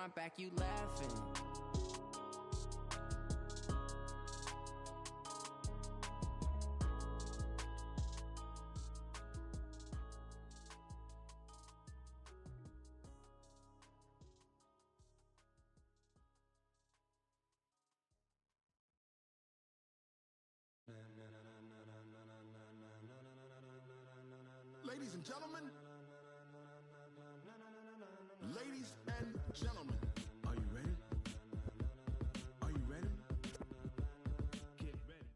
my back, you laughing. Ladies and gentlemen, are you ready? Are you ready? Get ready.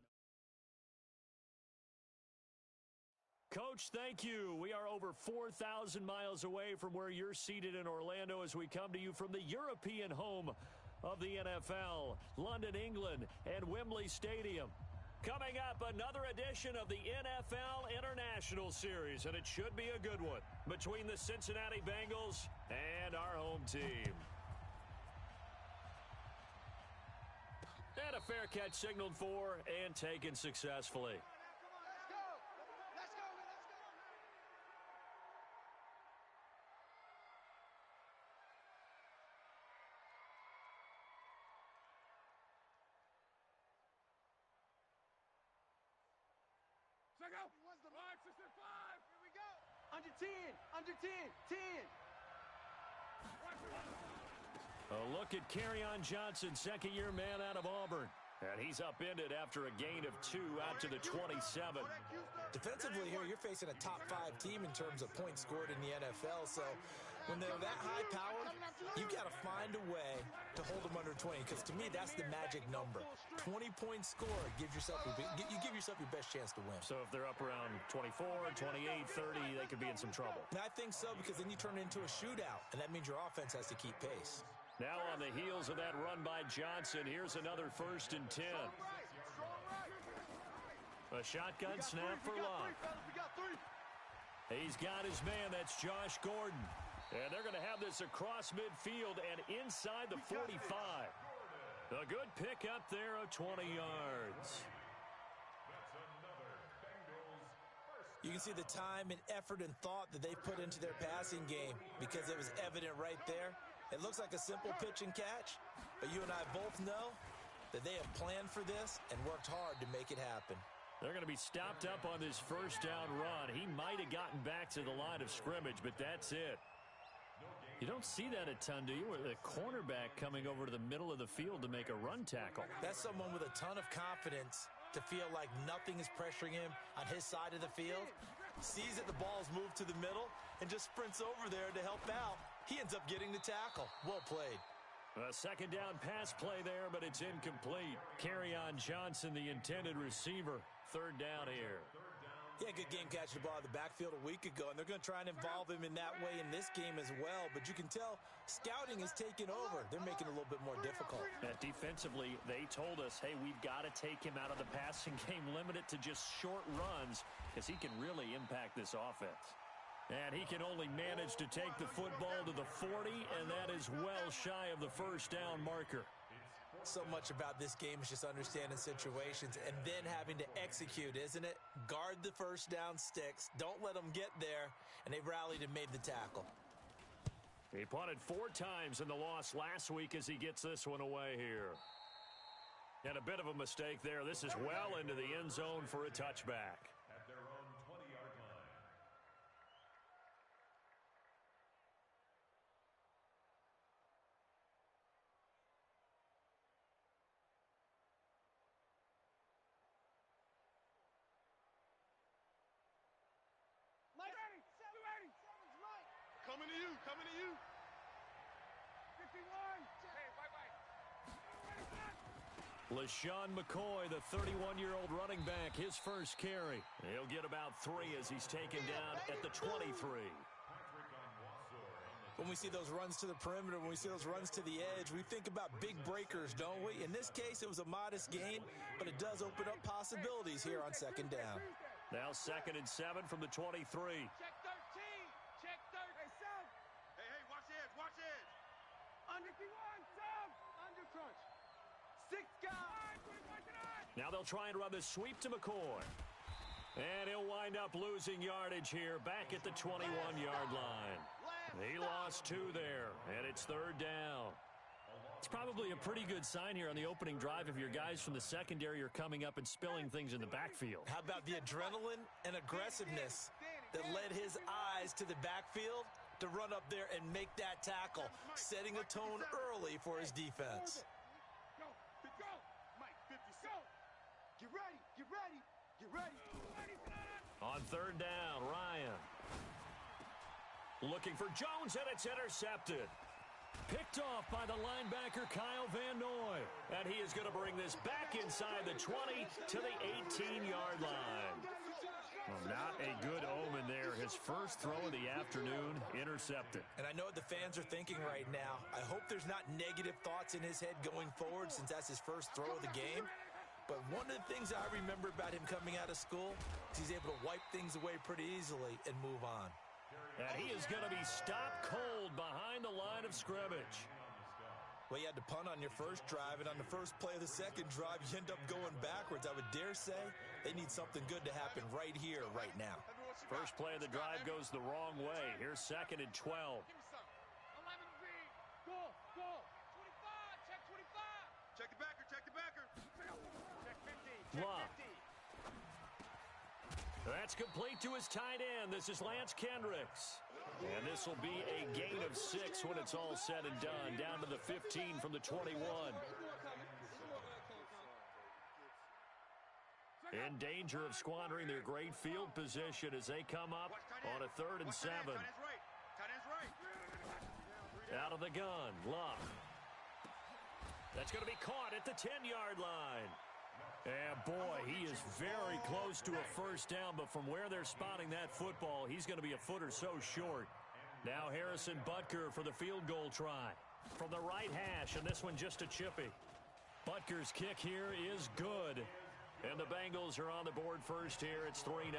Coach, thank you. We are over 4,000 miles away from where you're seated in Orlando as we come to you from the European home of the NFL, London, England, and Wembley Stadium. Coming up, another edition of the NFL International Series, and it should be a good one between the Cincinnati Bengals and our home team. And a fair catch signaled for and taken successfully. Under 10, under 10, 10. A look at Kerryon Johnson, second-year man out of Auburn. And he's upended after a gain of 2 out to the 27. Defensively here, you're facing a top-5 team in terms of points scored in the NFL. So when they're that high-powered, you got to find a way to hold them under 20. Because to me, that's the magic number. 20 points scored, you give yourself your best chance to win. So if they're up around 24, 28, 30, they could be in some trouble. And I think so, because then you turn it into a shootout, and that means your offense has to keep pace. Now on the heels of that run by Johnson, here's another 1st and 10. A shotgun snap for Love. He's got his man, that's Josh Gordon. And they're going to have this across midfield and inside the 45. A good pick up there of 20 yards. You can see the time and effort and thought that they put into their passing game because it was evident right there. It looks like a simple pitch and catch, but you and I both know that they have planned for this and worked hard to make it happen. They're going to be stopped up on this first down run. He might have gotten back to the line of scrimmage, but that's it. You don't see that a ton, do you? With a cornerback coming over to the middle of the field to make a run tackle. That's someone with a ton of confidence to feel like nothing is pressuring him on his side of the field. Sees that the ball's moved to the middle and just sprints over there to help out. He ends up getting the tackle. Well played. A second down pass play there, but it's incomplete. Kerryon Johnson, the intended receiver. Third down here. He had a good game catching the ball in the backfield a week ago, and they're going to try and involve him in that way in this game as well. But you can tell scouting is taking over. They're making it a little bit more difficult. Defensively, they told us, hey, we've got to take him out of the passing game, limit it to just short runs, because he can really impact this offense. And he can only manage to take the football to the 40, and that is well shy of the first down marker. So much about this game is just understanding situations and then having to execute, isn't it? Guard the first down sticks. Don't let them get there. And they rallied and made the tackle. He punted 4 times in the loss last week as he gets this one away here. And a bit of a mistake there. This is well into the end zone for a touchback. At their own 20-yard line. Coming to you, coming to you. 51. LaShawn McCoy, the 31-year-old running back, his first carry. He'll get about 3 as he's taken down at the 23. When we see those runs to the perimeter, when we see those runs to the edge, we think about big breakers, don't we? In this case, it was a modest gain, but it does open up possibilities here on second down. Now 2nd and 7 from the 23. Check 13. Check 13. Hey, Sam. Hey, watch edge, watch edge. Under 51, Sam. Under crunch. 6 guys. Now they'll try and run the sweep to McCoy. And he'll wind up losing yardage here back at the 21-yard line. Last He lost 2 there, and it's 3rd down. It's probably a pretty good sign here on the opening drive if your guys from the secondary are coming up and spilling things in the backfield. How about the adrenaline and aggressiveness that led his eyes to the backfield to run up there and make that tackle, setting a tone early for his defense. Go. Mike, 50, go. Get ready. On 3rd down, Ryan. Looking for Jones, and it's intercepted. Picked off by the linebacker, Kyle Van Noy. And he is going to bring this back inside the 20 to the 18-yard line. Well, not a good omen there. His first throw of the afternoon intercepted. And I know what the fans are thinking right now. I hope there's not negative thoughts in his head going forward since that's his first throw of the game. But one of the things I remember about him coming out of school is he's able to wipe things away pretty easily and move on. And he is going to be stopped cold behind the line of scrimmage. Well, you had to punt on your first drive, and on the first play of the second drive, you end up going backwards. I would dare say they need something good to happen right here, right now. First play of the drive goes the wrong way. Here's 2nd and 12. 11 read. Go. 25. Check 25. Check the backer. Check 50. Love. That's complete to his tight end. This is Lance Kendricks. And this will be a gain of 6 when it's all said and done. Down to the 15 from the 21. In danger of squandering their great field position as they come up on a 3rd and 7. Tight end's right. Out of the gun, Luck. That's going to be caught at the 10-yard line. And boy, he is very close to a first down, but from where they're spotting that football, he's going to be a foot or so short. Now Harrison Butker for the field goal try. From the right hash, and this one just a chippy. Butker's kick here is good. And the Bengals are on the board first here. It's 3-0.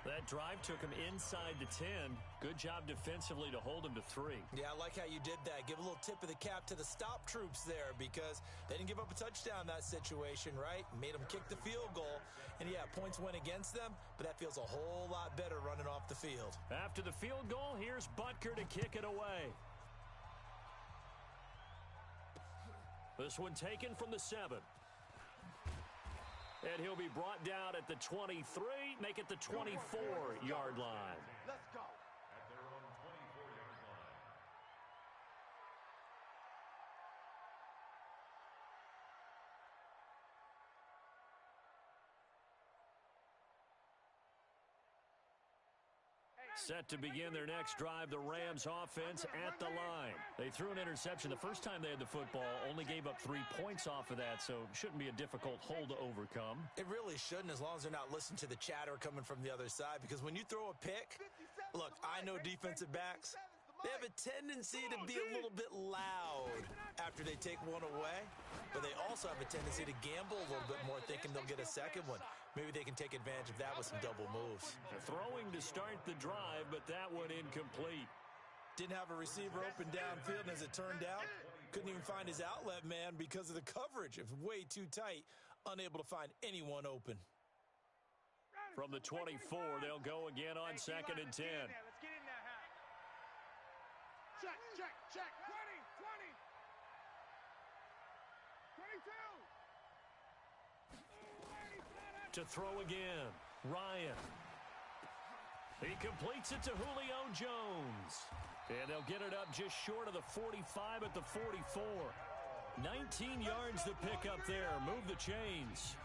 That drive took him inside the 10. Good job defensively to hold him to 3. Yeah, I like how you did that. Give a little tip of the cap to the stop troops there because they didn't give up a touchdown in that situation, right? Made them kick the field goal. And, yeah, points went against them, but that feels a whole lot better running off the field. After the field goal, here's Butker to kick it away. This one taken from the 7. And he'll be brought down at the 23, make it the 24-yard line. Let's go. At their own 24-yard line. Set to begin their next drive, the Rams offense at the line. They threw an interception the first time they had the football, only gave up 3 points off of that, so shouldn't be a difficult hole to overcome. It really shouldn't as long as they're not listening to the chatter coming from the other side because when you throw a pick, look, I know defensive backs, they have a tendency to be a little bit loud after they take one away, but they also have a tendency to gamble a little bit more thinking they'll get a second one. Maybe they can take advantage of that with some double moves. Throwing to start the drive, but that one incomplete. Didn't have a receiver open downfield, and as it turned out, couldn't even find his outlet man because of the coverage. It was way too tight, unable to find anyone open. From the 24, they'll go again on 2nd and 10. Let's get in there, Hap. Check. 20. 22. To throw again, Ryan. He completes it to Julio Jones. And they'll get it up just short of the 45 at the 44. 19 yards to pick up there. Move the chains.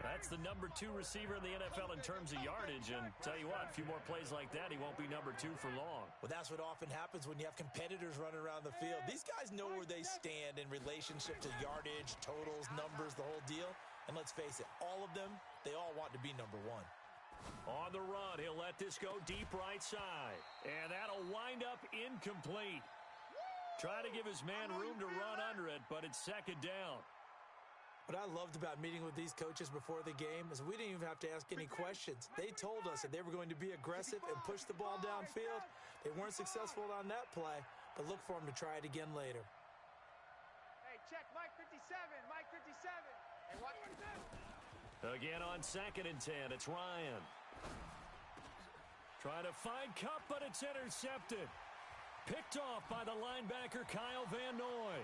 That's the number 2 receiver in the NFL in terms of yardage. And tell you what, a few more plays like that, he won't be number 2 for long. Well, that's what often happens when you have competitors running around the field. These guys know where they stand in relationship to yardage, totals, numbers, the whole deal. And let's face it, all of them, they all want to be number 1. On the run, he'll let this go deep right side. And that'll wind up incomplete. Try to give his man room to run under it, but it's 2nd down. What I loved about meeting with these coaches before the game is we didn't even have to ask any questions. They told us that they were going to be aggressive and push the ball downfield. They weren't successful on that play, but look for them to try it again later. Hey, check Mike 57. Mike 57. Hey, watch this. Again on 2nd and 10, it's Ryan. Trying to find Cup, but it's intercepted. Picked off by the linebacker, Kyle Van Noy.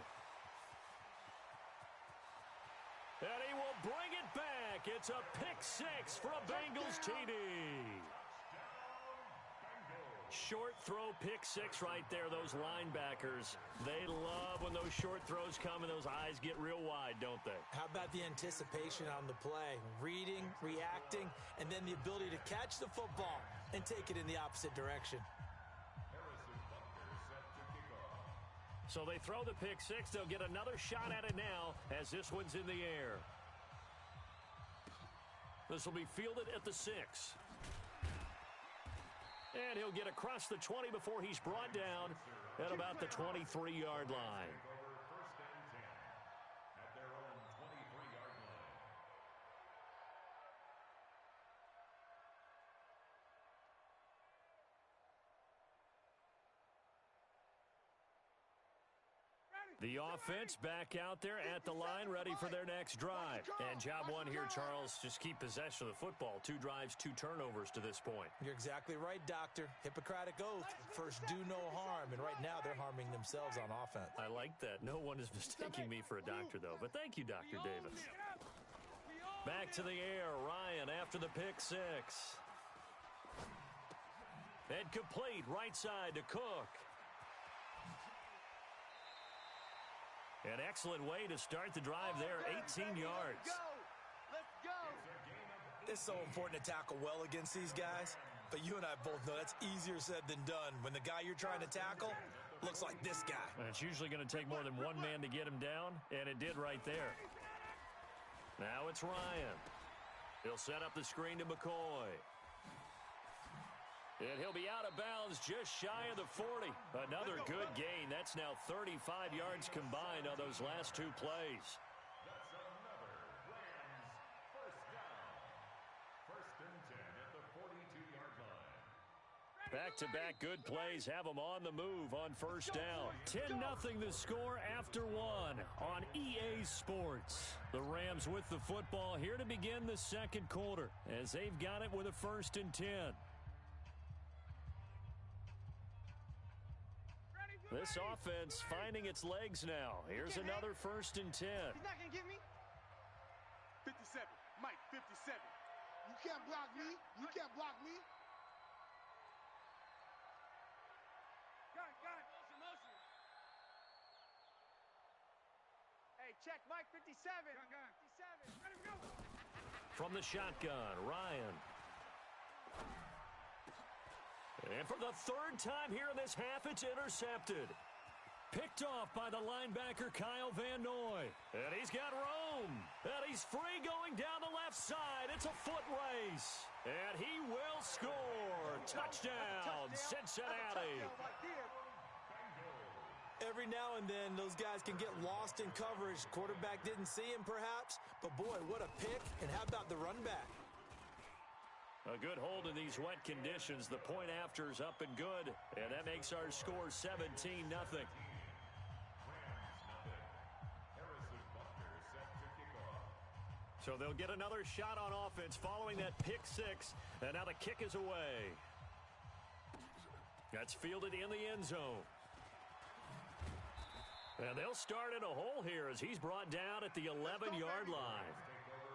And he will bring it back. It's a pick-6 for a Bengals TD. Short throw, pick-6 right there, those linebackers. They love when those short throws come and those eyes get real wide, don't they? How about the anticipation on the play? Reading, reacting, and then the ability to catch the football and take it in the opposite direction. So they throw the pick-6. They'll get another shot at it now as this one's in the air. This will be fielded at the 6. And he'll get across the 20 before he's brought down at about the 23-yard line. The offense back out there at the line, ready for their next drive. And job one here, Charles, just keep possession of the football. 2 drives, 2 turnovers to this point. You're exactly right, Doctor. Hippocratic oath. First, do no harm. And right now, they're harming themselves on offense. I like that. No one is mistaking me for a doctor, though. But thank you, Dr. Davis. Back to the air. Ryan after the pick-6. And complete right side to Cook. An excellent way to start the drive there, 18 yards. Let's go. It's so important to tackle well against these guys, but you and I both know that's easier said than done when the guy you're trying to tackle looks like this guy. And it's usually going to take more than one man to get him down, and it did right there. Now it's Ryan. He'll set up the screen to McCoy. And he'll be out of bounds just shy of the 40. Another good gain. That's now 35 yards combined on those last 2 plays. That's another Rams first down. First and 10 at the 42-yard line. Back-to-back good plays have them on the move on first down. 10-0 the score after 1 on EA Sports. The Rams with the football here to begin the second quarter as they've got it with a 1st and 10. This offense finding its legs now. Here's another 1st and 10. He's not going to get me. 57. Mike, 57. You can't block me. You can't block me. Got it. Motion. Hey, check Mike, 57. 57. Ready to go. From the shotgun, Ryan. And for the 3rd time here in this half, it's intercepted. Picked off by the linebacker, Kyle Van Noy. And he's got room. And he's free going down the left side. It's a foot race. And he will score. Touchdown, Cincinnati. Every now and then, those guys can get lost in coverage. Quarterback didn't see him, perhaps. But, boy, what a pick. And how about the run back? A good hold in these wet conditions. The point after is up and good. And that makes our score 17-0. So they'll get another shot on offense following that pick-6. And now the kick is away. That's fielded in the end zone. And they'll start in a hole here as he's brought down at the 11-yard line.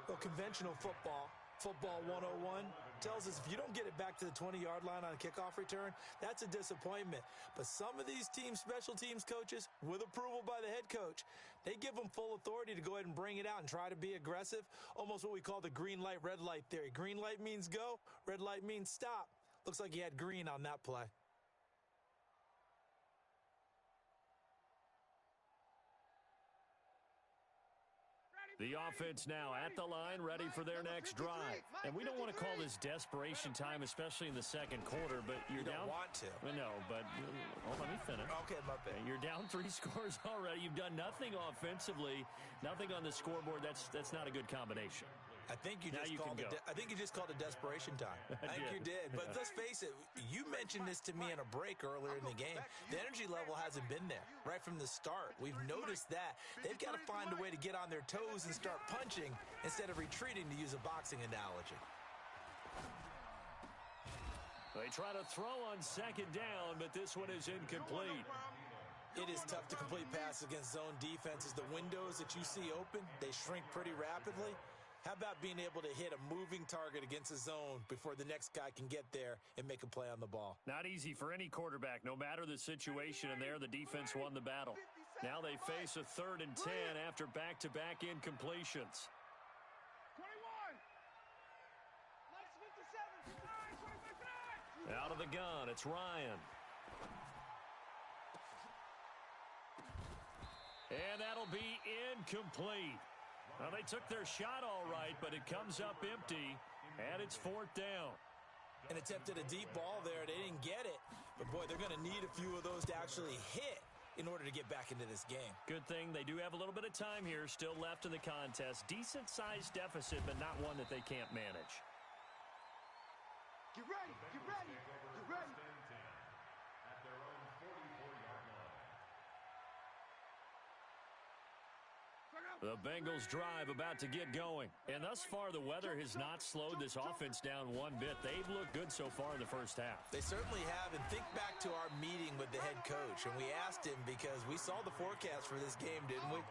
Well, conventional football 101, tells us if you don't get it back to the 20-yard line on a kickoff return, that's a disappointment. But some of these special teams coaches, with approval by the head coach, they give them full authority to go ahead and bring it out and try to be aggressive, almost what we call the green light, red light theory. Green light means go, red light means stop. Looks like he had green on that play. The offense now at the line, ready for their next drive. And we don't want to call this desperation time, especially in the second quarter, but you're down. You don't want to. No, but let me finish. Okay, my bad. You're down 3 scores already. You've done nothing offensively, nothing on the scoreboard. That's not a good combination. I think you just called it desperation time. I think you did. But let's face it, you mentioned this to me in a break earlier in the game. The energy level hasn't been there right from the start. We've noticed that. They've got to find a way to get on their toes and start punching instead of retreating, to use a boxing analogy. They try to throw on second down, but this one is incomplete. It is tough to complete passes against zone defenses. The windows that you see open, they shrink pretty rapidly. How about being able to hit a moving target against a zone before the next guy can get there and make a play on the ball? Not easy for any quarterback, no matter the situation, and there the defense won the battle. Now they face a 3rd and 10 after back-to-back incompletions. 21. Mike's 57. 59. 25. Out of the gun, it's Ryan. And that'll be incomplete. Well, they took their shot all right, but it comes up empty, and it's 4th down. And attempted a deep ball there. They didn't get it. But, boy, they're going to need a few of those to actually hit in order to get back into this game. Good thing they do have a little bit of time here still left in the contest. Decent-sized deficit, but not one that they can't manage. Get ready, get ready, get ready. At their own 44-yard line. The Bengals drive about to get going. And thus far, the weather has not slowed this offense down one bit. They've looked good so far in the first half. They certainly have. And think back to our meeting with the head coach. And we asked him because we saw the forecast for this game, didn't we?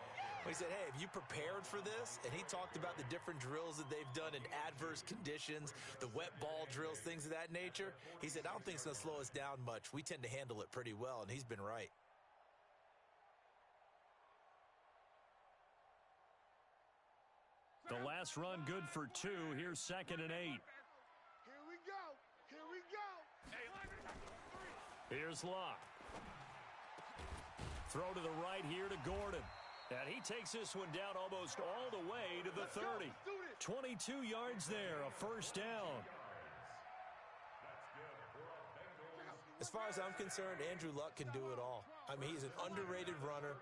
We said, hey, have you prepared for this? And he talked about the different drills that they've done in adverse conditions, the wet ball drills, things of that nature. He said, I don't think it's going to slow us down much. We tend to handle it pretty well, and he's been right. The last run good for 2. Here's 2nd and 8. Here we go, here we go. Here's Locke. Throw to the right here to Gordon. And he takes this one down almost all the way to the 30. 22 yards there, a 1st down. As far as I'm concerned, Andrew Luck can do it all. I mean, he's an underrated runner,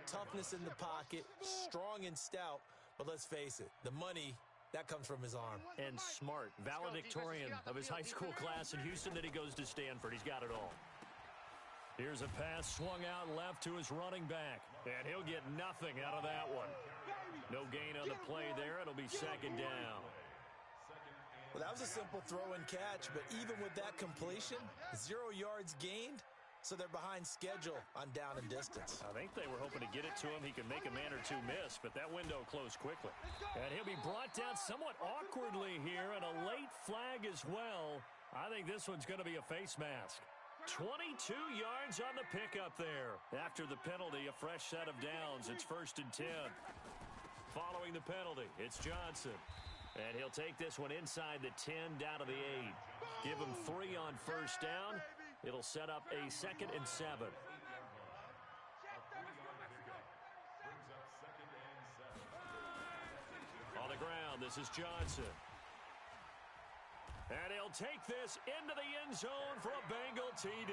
toughness in the pocket, strong and stout. But let's face it, the money, that comes from his arm. And smart, valedictorian of his high school class in Houston, that he goes to Stanford. He's got it all. Here's a pass swung out left to his running back. And he'll get nothing out of that one. No gain on the play there. It'll be 2nd down. Well, that was a simple throw and catch, but even with that completion, 0 yards gained. So they're behind schedule on down and distance. I think they were hoping to get it to him. He could make a man or two miss, but that window closed quickly. And he'll be brought down somewhat awkwardly here, and a late flag as well. I think this one's going to be a face mask. 22 yards on the pickup there. After the penalty, a fresh set of downs. It's 1st and 10. Following the penalty, it's Johnson. And he'll take this one inside the 10 down to the 8. Give him 3 on 1st down. It'll set up a 2nd and 7. On the ground, this is Johnson. And he'll take this into the end zone for a Bengal TD.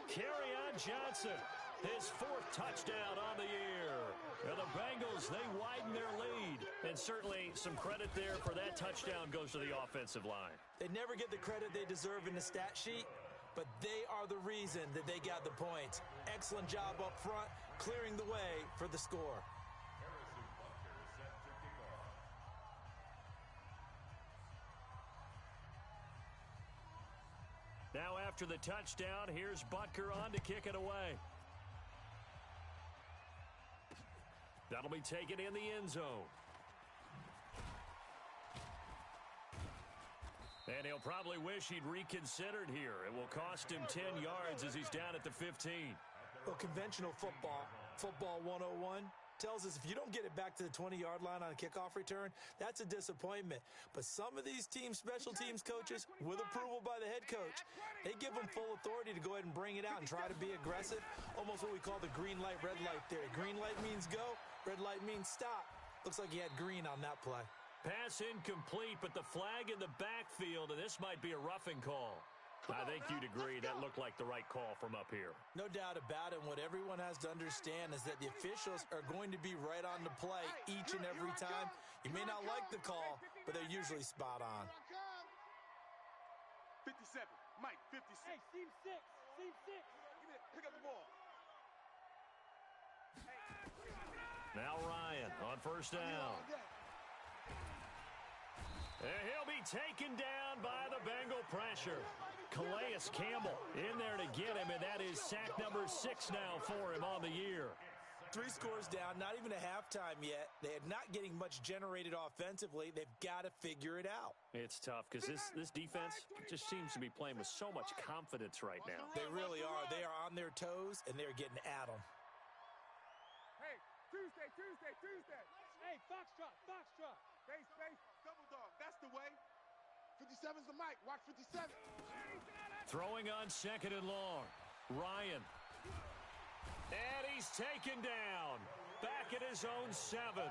Kerryon Johnson, his 4th touchdown on the year. And the Bengals, they widen their lead. And certainly some credit there for that touchdown goes to the offensive line. They never get the credit they deserve in the stat sheet, but they are the reason that they got the points. Excellent job up front, clearing the way for the score. Now after the touchdown, here's Butker on to kick it away. That'll be taken in the end zone. And he'll probably wish he'd reconsidered here. It will cost him 10 yards as he's down at the 15. Well, conventional football 101, tells us if you don't get it back to the 20-yard line on a kickoff return, that's a disappointment. But some of these special teams coaches, with approval by the head coach, they give them full authority to go ahead and bring it out and try to be aggressive, almost what we call the green light, red light theory. Green light means go, red light means stop. Looks like he had green on that play. Pass incomplete, but the flag in the backfield, and this might be a roughing call. I think you'd agree that looked like the right call from up here. No doubt about it. What everyone has to understand is that the officials are going to be right on the play each and every time. You may not like the call, but they're usually spot on. 57. Mike, 56. Hey, seam 6. Seam 6. Pick up the ball. Now Ryan on 1st down. And he'll be taken down by the Bengal pressure. Calais Campbell in there to get him, and that is sack number 6 now for him on the year. 3 scores down, not even a halftime yet. They're not getting much generated offensively. They've got to figure it out. It's tough because this defense just seems to be playing with so much confidence right now. They really are. They are on their toes, and they're getting at them. Hey, Tuesday. Hey, Foxtrot. Base. Double dog, that's the way. 57's the mic. Watch 57. Throwing on 2nd and long. Ryan. And he's taken down. Back at his own 7.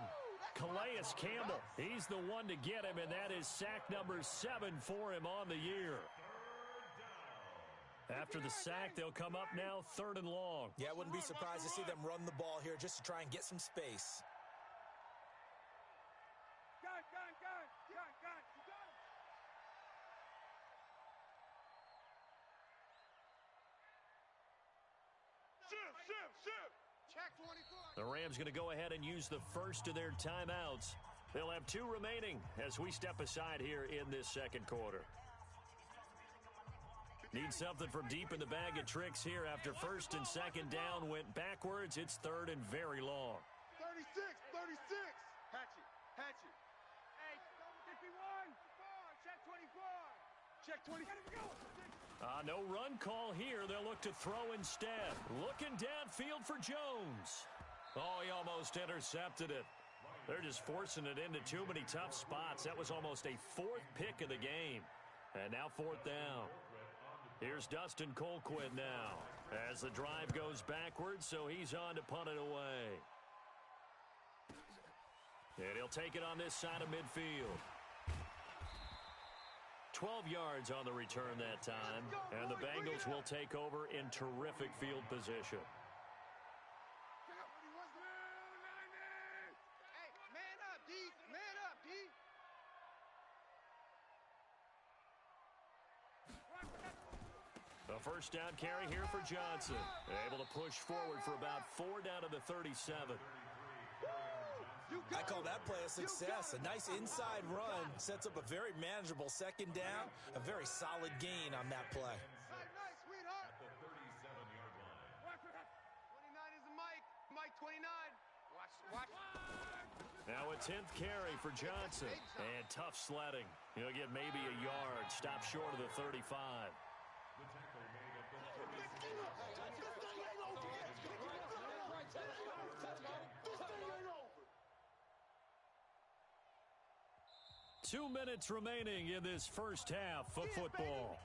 Calais Campbell. He's the one to get him, and that is sack number 7 for him on the year. After the sack, they'll come up now 3rd and long. Yeah, I wouldn't be surprised to see them run the ball here just to try and get some space. Gun. Shift. Check 24. The Rams going to go ahead and use the first of their timeouts. They'll have 2 remaining as we step aside here in this second quarter. Need something from deep in the bag of tricks here after 1st and 2nd down went backwards. It's 3rd and very long. 36. Hatchet. Hey, 51. Check 24. Check 20. No run call here. They'll look to throw instead. Looking downfield for Jones. Oh, he almost intercepted it. They're just forcing it into too many tough spots. That was almost a 4th pick of the game. And now 4th down. Here's Dustin Colquitt now as the drive goes backwards, so he's on to punt it away. And he'll take it on this side of midfield. 12 yards on the return that time, and the Bengals will take over in terrific field position. Hey, man up, D. Man up, D. A first down carry here for Johnson. Able to push forward for about 4 down to the 37. I call that play a success. A nice inside run sets up a very manageable 2nd down. A very solid gain on that play. Nice, sweetheart. At the 37-yard line. 29 is the mic. Mic 29. Watch. Now a 10th carry for Johnson. And tough sledding. He'll get maybe a yard. Stop short of the 35. The tackle made at the 37. 2 minutes remaining in this first half of football.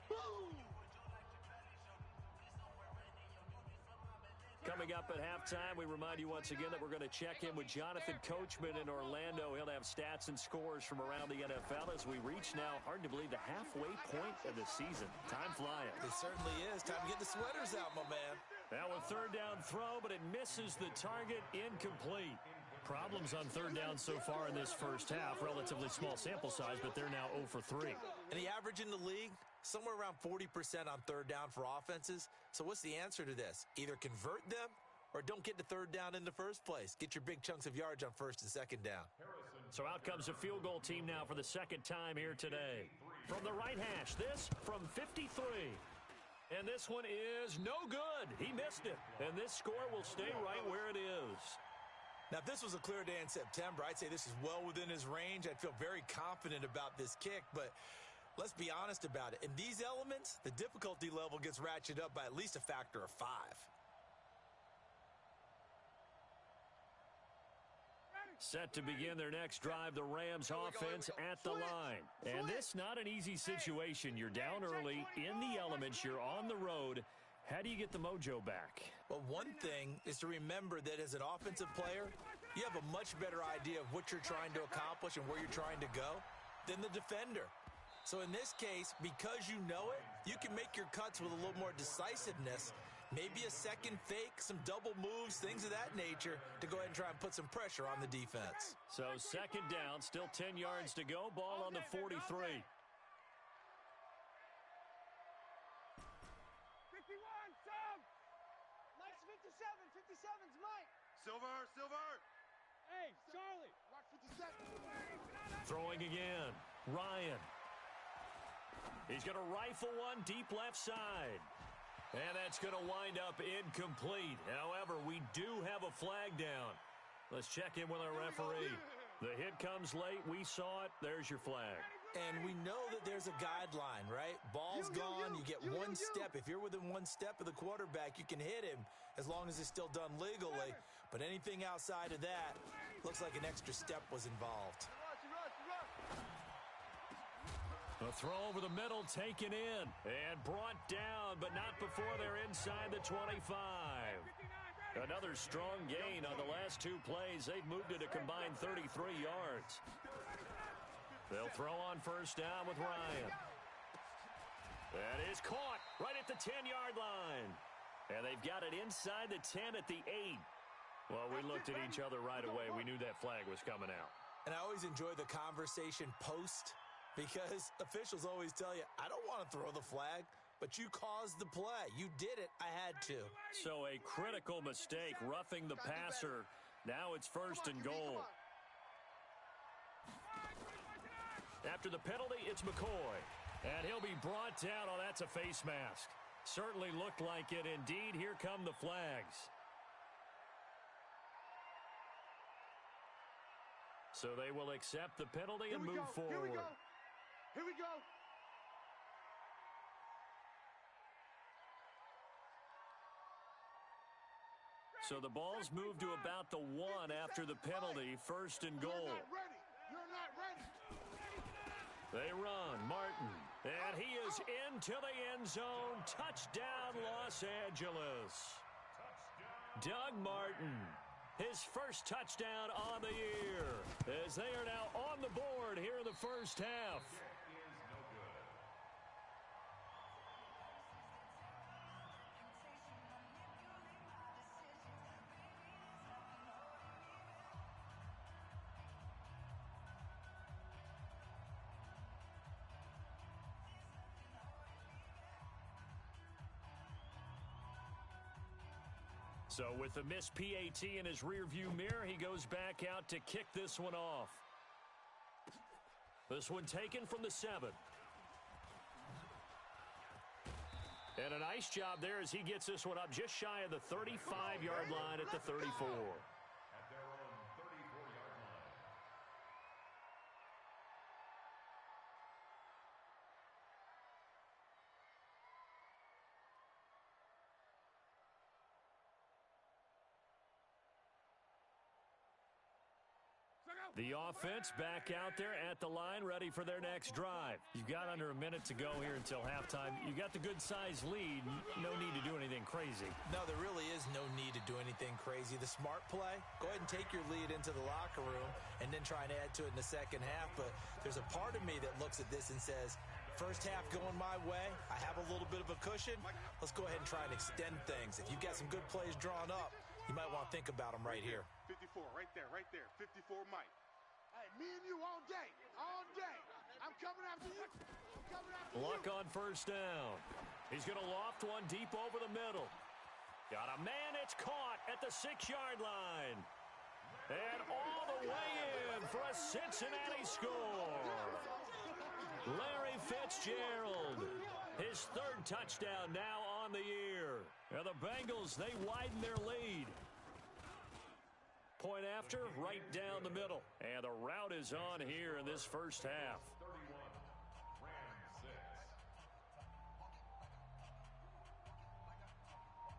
Coming up at halftime, we remind you once again that we're going to check in with Jonathan Coachman in Orlando. He'll have stats and scores from around the NFL as we reach now, hard to believe, the halfway point of the season. Time flying. It certainly is. Time to get the sweaters out, my man. Now a 3rd down throw, but it misses the target, incomplete. Problems on 3rd down so far in this first half. Relatively small sample size, but they're now 0 for 3. And the average in the league, somewhere around 40% on 3rd down for offenses. So what's the answer to this? Either convert them or don't get to 3rd down in the first place. Get your big chunks of yards on 1st and 2nd down. So out comes a field goal team now for the 2nd time here today. From the right hash, this from 53. And this one is no good. He missed it. And this score will stay right where it is. Now, if this was a clear day in September, I'd say this is well within his range. I'd feel very confident about this kick, but let's be honest about it. In these elements, the difficulty level gets ratcheted up by at least a factor of 5. Set to begin their next drive, the Rams offense at the line. And this not an easy situation. You're down early, in the elements, you're on the road. How do you get the mojo back? Well, one thing is to remember that as an offensive player, you have a much better idea of what you're trying to accomplish and where you're trying to go than the defender. So in this case, because you know it, you can make your cuts with a little more decisiveness, maybe a second fake, some double moves, things of that nature to go ahead and try and put some pressure on the defense. So 2nd down, still 10 yards to go, ball on the 43. 57's Mike. Silver. Hey, Charlie. Watch 57. Throwing again. Ryan. He's going to rifle one deep left side. And that's going to wind up incomplete. However, we do have a flag down. Let's check in with our referee. The hit comes late. We saw it. There's your flag. And we know that there's a guideline, right? Ball's gone. You get one step. If you're within one step of the quarterback, you can hit him as long as it's still done legally. But anything outside of that, looks like an extra step was involved. A throw over the middle, taken in, and brought down, but not before they're inside the 25. Another strong gain on the last two plays. They've moved it a combined 33 yards. They'll throw on first down with Ryan. That is caught right at the 10-yard line. And they've got it inside the 10 at the 8. Well, we looked at each other right away. We knew that flag was coming out. And I always enjoy the conversation post, because officials always tell you, I don't want to throw the flag, but you caused the play. You did it. I had to. So a critical mistake, roughing the passer. Now it's first and goal. After the penalty, it's McCoy. And he'll be brought down. Oh, that's a face mask. Certainly looked like it. Indeed, here come the flags. So they will accept the penalty and move forward. Here we go. Here we go. So the ball's moved to about the 1 after the penalty. First and goal. You're not ready. You're not ready. They run. Martin. And he is into the end zone. Touchdown, Los Angeles. Doug Martin. His first touchdown on the year, as they are now on the board here in the first half. So with the missed PAT in his rearview mirror, he goes back out to kick this one off. This one taken from the 7. And a nice job there as he gets this one up just shy of the 35-yard line at the 34. At their own 34-yard line. The offense back out there at the line, ready for their next drive. You've got under a minute to go here until halftime. You've got the good-sized lead. No need to do anything crazy. No, there really is no need to do anything crazy. The smart play, go ahead and take your lead into the locker room and then try and add to it in the second half. But there's a part of me that looks at this and says, first half going my way, I have a little bit of a cushion. Let's go ahead and try and extend things. If you've got some good plays drawn up, you might want to think about them right here. 54, right there, right there. 54, Mike. Hey, me and you all day, all day. I'm coming after you. I'm coming after you. Luck on first down. He's going to loft one deep over the middle. Got a man, it's caught at the 6-yard line. And all the way in for a Cincinnati score. Larry Fitzgerald, his 3rd touchdown now on the year. And the Bengals, they widen their lead. Point after, right down the middle. And the route is on here in this first half. 31, Rams 6.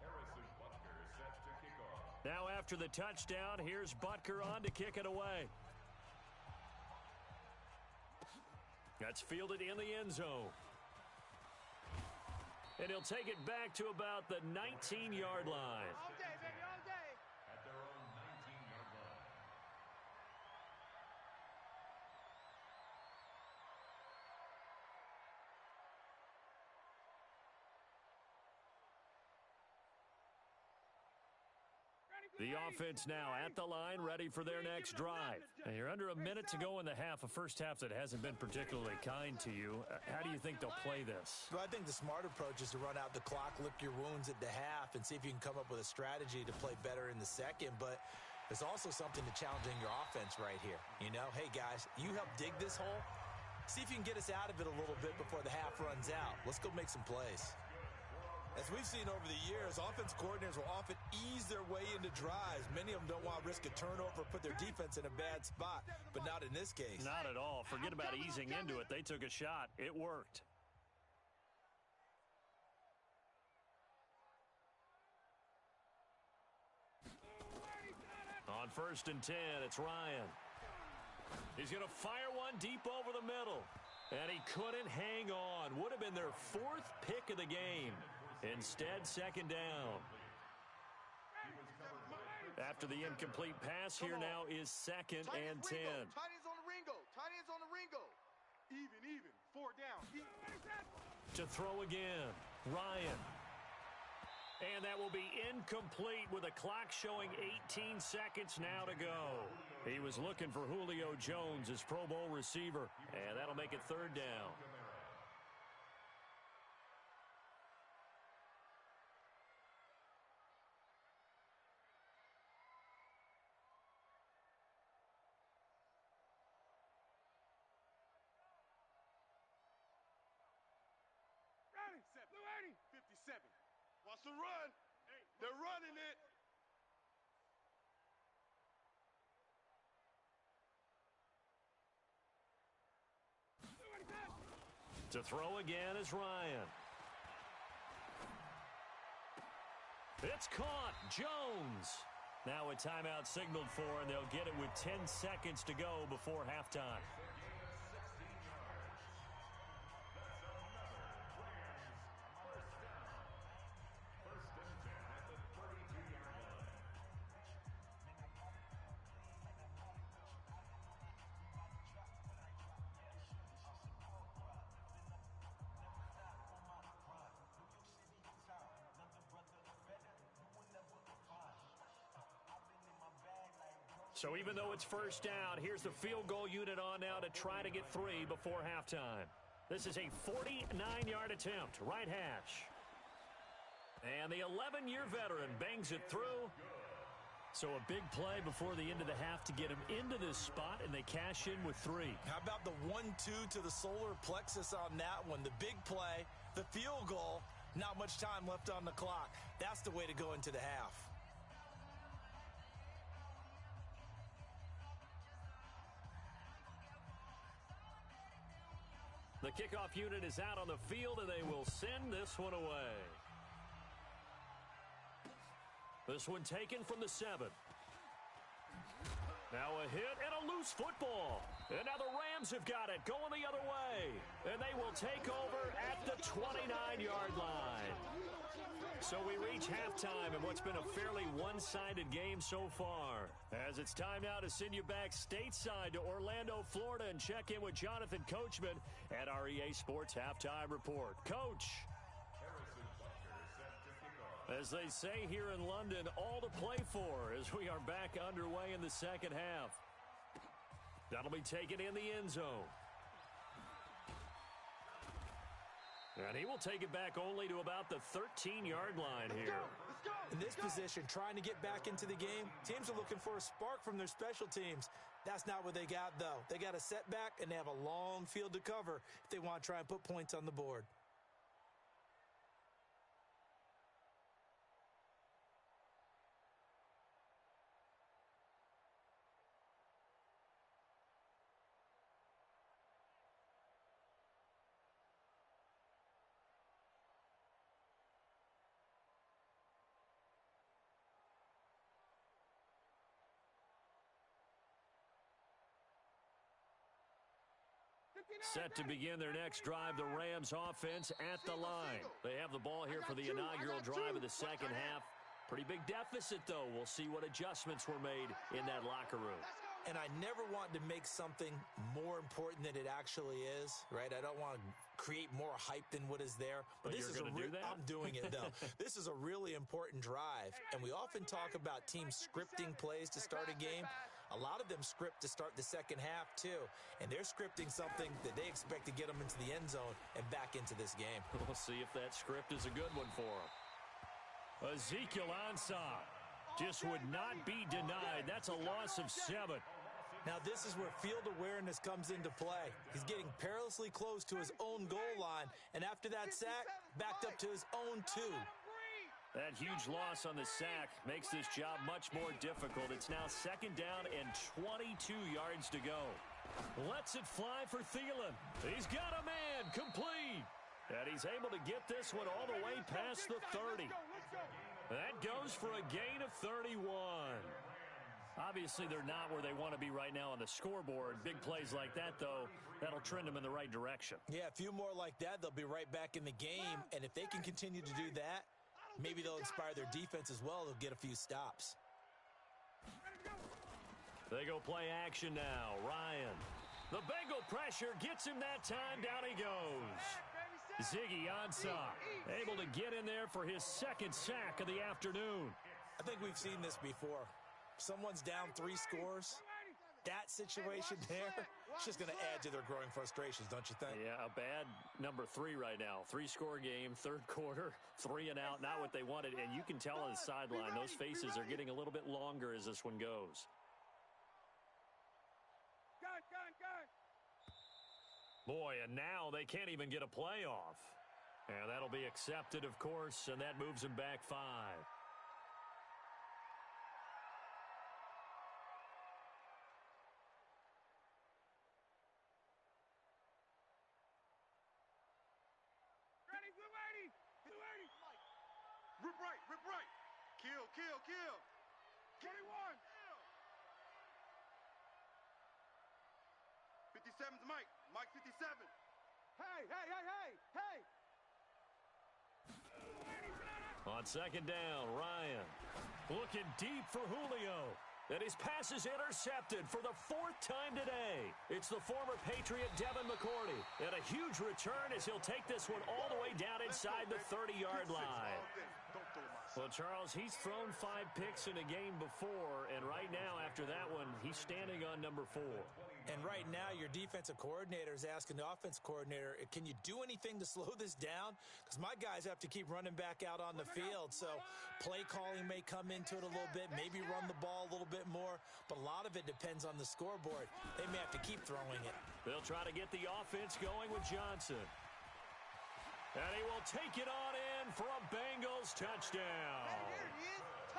Harrison Butker set to kick off. Now after the touchdown, here's Butker on to kick it away. That's fielded in the end zone. And he'll take it back to about the 19-yard line. All day, baby, all day. At their own 19-yard line. The offense now at the line, ready for their next drive. And you're under a minute to go in the half, a first half that hasn't been particularly kind to you. How do you think they'll play this? Well, I think the smart approach is to run out the clock, lick your wounds at the half, and see if you can come up with a strategy to play better in the second. But there's also something to challenging your offense right here. You know, hey, guys, you help dig this hole. See if you can get us out of it a little bit before the half runs out. Let's go make some plays. As we've seen over the years, offense coordinators will often ease their way into drives. Many of them don't want to risk a turnover, put their defense in a bad spot, but not in this case. Not at all. Forget about easing into it. They took a shot. It worked. On 1st and 10, it's Ryan. He's going to fire one deep over the middle. And he couldn't hang on. Would have been their 4th pick of the game. Instead, 2nd down. After the incomplete pass, here now is 2nd and 10. Tight ends on the Ringo. Tight ends on the Ringo. Even. 4 down. To throw again, Ryan. And that will be incomplete with a clock showing 18 seconds now to go. He was looking for Julio Jones, his Pro Bowl receiver, and that'll make it 3rd down. Blue 80. 57. Wants to run. They're running it. To throw again is Ryan. It's caught. Jones. Now a timeout signaled for, and they'll get it with 10 seconds to go before halftime. So even though it's 1st down, here's the field goal unit on now to try to get 3 before halftime. This is a 49-yard attempt, right hash. And the 11-year veteran bangs it through. So a big play before the end of the half to get him into this spot, and they cash in with 3. How about the 1-2 to the solar plexus on that one? The big play, the field goal, not much time left on the clock. That's the way to go into the half. The kickoff unit is out on the field, and they will send this one away. This one taken from the 7. Now a hit and a loose football. And now the Rams have got it going the other way. And they will take over at the 29-yard line. So we reach halftime in what's been a fairly one-sided game so far. As it's time now to send you back stateside to Orlando, Florida, and check in with Jonathan Coachman at our EA Sports Halftime Report. Coach. As they say here in London, all to play for as we are back underway in the 2nd half. That'll be taken in the end zone. And he will take it back only to about the 13-yard line here. In this position, trying to get back into the game, teams are looking for a spark from their special teams. That's not what they got, though. They got a setback, and they have a long field to cover if they want to try and put points on the board. Set to begin their next drive, the Rams offense at the line. They have the ball here for the inaugural drive of the 2nd half. Pretty big deficit, though. We'll see what adjustments were made in that locker room. And I never want to make something more important than it actually is, right? I don't want to create more hype than what is there. But this is I'm doing it, though. This is a really important drive. And we often talk about teams scripting plays to start a game. A lot of them script to start the 2nd half, too. And they're scripting something that they expect to get them into the end zone and back into this game. We'll see if that script is a good one for them. Ezekiel Ansah just would not be denied. That's a loss of 7. Now this is where field awareness comes into play. He's getting perilously close to his own goal line, and after that sack, backed up to his own 2. That huge loss on the sack makes this job much more difficult. It's now 2nd down and 22 yards to go. Lets it fly for Thielen. He's got a man, complete. And he's able to get this one all the way past the 30. That goes for a gain of 31. Obviously, they're not where they want to be right now on the scoreboard. Big plays like that, though, that'll trend them in the right direction. Yeah, a few more like that, they'll be right back in the game. And if they can continue to do that, maybe they'll inspire their defense as well. They'll get a few stops. They go play action now. Ryan. The Bengal pressure gets him that time. Down he goes. Ziggy Ansah able to get in there for his 2nd sack of the afternoon. I think we've seen this before. Someone's down 3 scores. That situation there, it's just going to add to their growing frustrations, don't you think? Yeah, a bad number 3 right now. 3-score game, 3rd quarter, 3 and out, not what they wanted. And you can tell on the sideline, those faces are getting a little bit longer as this one goes. Boy, and now they can't even get a play off. And that'll be accepted, of course, and that moves them back 5. Rip right, rip right. Kill, kill, kill. 21. 57's Mike. Mike 57. Hey, hey, hey, hey, hey. On 2nd down, Ryan looking deep for Julio. And his pass is intercepted for the 4th time today. It's the former Patriot Devin McCourty. And a huge return as he'll take this one all the way down inside the 30-yard line. Well, Charles, he's thrown 5 picks in a game before, and right now, after that one, he's standing on number 4. And right now, your defensive coordinator is asking the offensive coordinator, can you do anything to slow this down? Because my guys have to keep running back out on the field. So play calling may come into it a little bit, maybe run the ball a little bit more, but a lot of it depends on the scoreboard. They may have to keep throwing it. They'll try to get the offense going with Johnson. And he will take it on in for a Bengals touchdown.